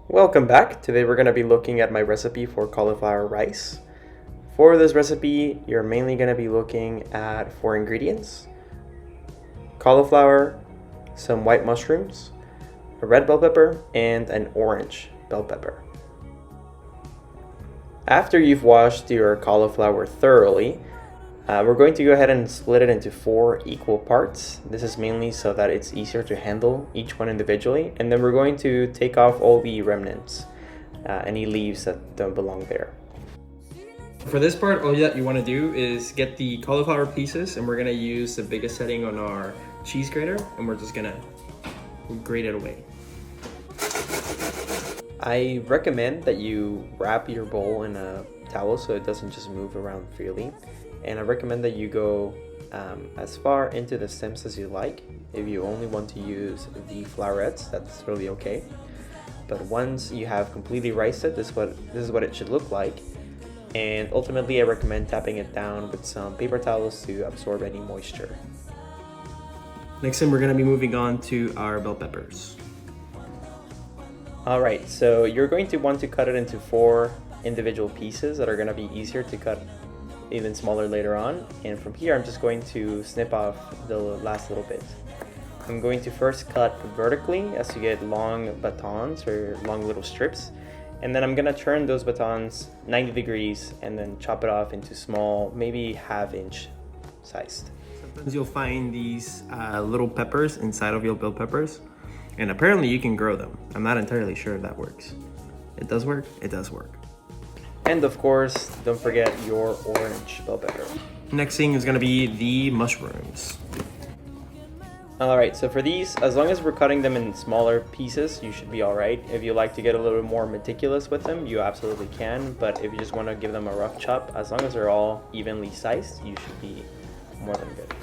Welcome back. Today we're going to be looking at my recipe for cauliflower rice. For this recipe, you're mainly going to be looking at 4 ingredients: cauliflower, some white mushrooms, a red bell pepper, and an orange bell pepper. After you've washed your cauliflower thoroughly, we're going to go ahead and split it into 4 equal parts. This is mainly so that it's easier to handle each one individually. And then we're going to take off all the remnants, any leaves that don't belong there. For this part, all that you want to do is get the cauliflower pieces, and we're going to use the biggest setting on our cheese grater, and we're just going to grate it away. I recommend that you wrap your bowl in a towel so it doesn't just move around freely. And I recommend that you go as far into the stems as you like. If you only want to use the flowerets, that's really okay. But once you have completely riced it, this is what it should look like. And ultimately, I recommend tapping it down with some paper towels to absorb any moisture. Next thing, we're going to be moving on to our bell peppers. Alright, so you're going to want to cut it into 4 individual pieces that are going to be easier to cut even smaller later on. And from here, I'm just going to snip off the last little bit. I'm going to first cut vertically as you get long batons or long little strips. And then I'm gonna turn those batons 90 degrees and then chop it off into small, maybe ½ sized. Sometimes you'll find these little peppers inside of your bell peppers, and apparently you can grow them. I'm not entirely sure if that works. It does work? It does work. And of course, don't forget your orange bell pepper. Next thing is gonna be the mushrooms. Alright, so for these, as long as we're cutting them in smaller pieces, you should be alright. If you like to get a little more meticulous with them, you absolutely can. But if you just want to give them a rough chop, as long as they're all evenly sized, you should be more than good.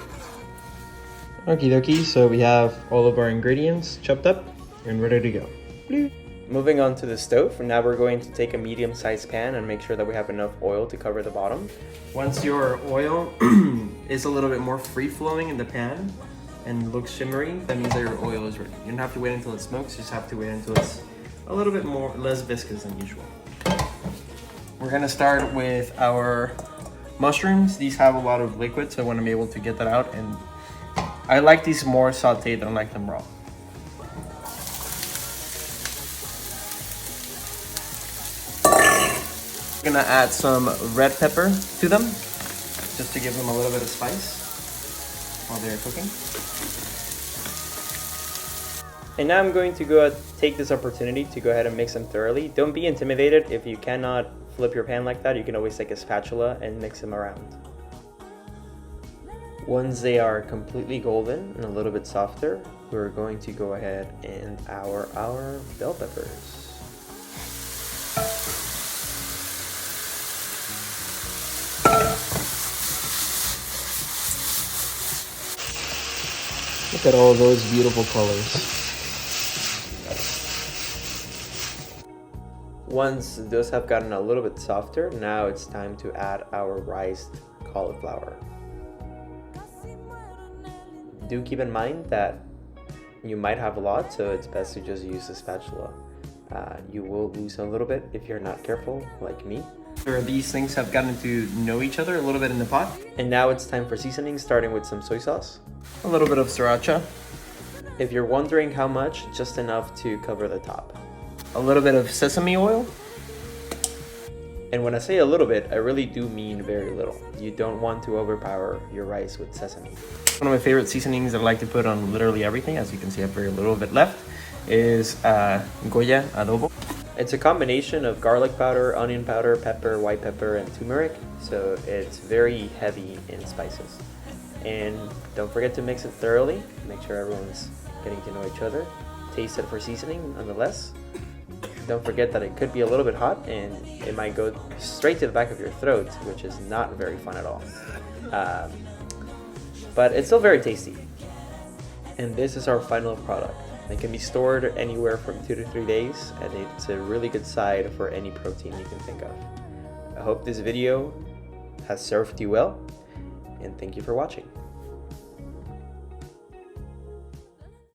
Okie dokie, so we have all of our ingredients chopped up and ready to go. Moving on to the stove, now we're going to take a medium-sized pan and make sure that we have enough oil to cover the bottom. Once your oil is a little bit more free-flowing in the pan and looks shimmery, that means that your oil is ready. You don't have to wait until it smokes, you just have to wait until it's a little bit less viscous than usual. We're gonna start with our mushrooms. These have a lot of liquid, so I want to be able to get that out, and I like these more sauteed than I like them raw. I'm gonna add some red pepper to them, just to give them a little bit of spice while they're cooking. And now I'm going to take this opportunity to go ahead and mix them thoroughly. Don't be intimidated. If you cannot flip your pan like that, you can always take a spatula and mix them around. Once they are completely golden and a little bit softer, we're going to go ahead and our bell peppers. Look at all those beautiful colors. Once those have gotten a little bit softer, now it's time to add our riced cauliflower. Do keep in mind that you might have a lot, so it's best to just use a spatula. You will lose a little bit if you're not careful, like me. These things have gotten to know each other a little bit in the pot. And now it's time for seasoning, starting with some soy sauce, a little bit of sriracha. If you're wondering how much, just enough to cover the top. A little bit of sesame oil. And when I say a little bit, I really do mean very little. You don't want to overpower your rice with sesame. One of my favorite seasonings that I like to put on literally everything, as you can see I have very little of it left, is Goya Adobo. It's a combination of garlic powder, onion powder, pepper, white pepper, and turmeric, so it's very heavy in spices. And don't forget to mix it thoroughly. Make sure everyone's getting to know each other. Taste it for seasoning nonetheless. Don't forget that it could be a little bit hot and it might go straight to the back of your throat, which is not very fun at all. But it's still very tasty. And this is our final product. It can be stored anywhere from 2 to 3 days, and it's a really good side for any protein you can think of. I hope this video has served you well, and thank you for watching.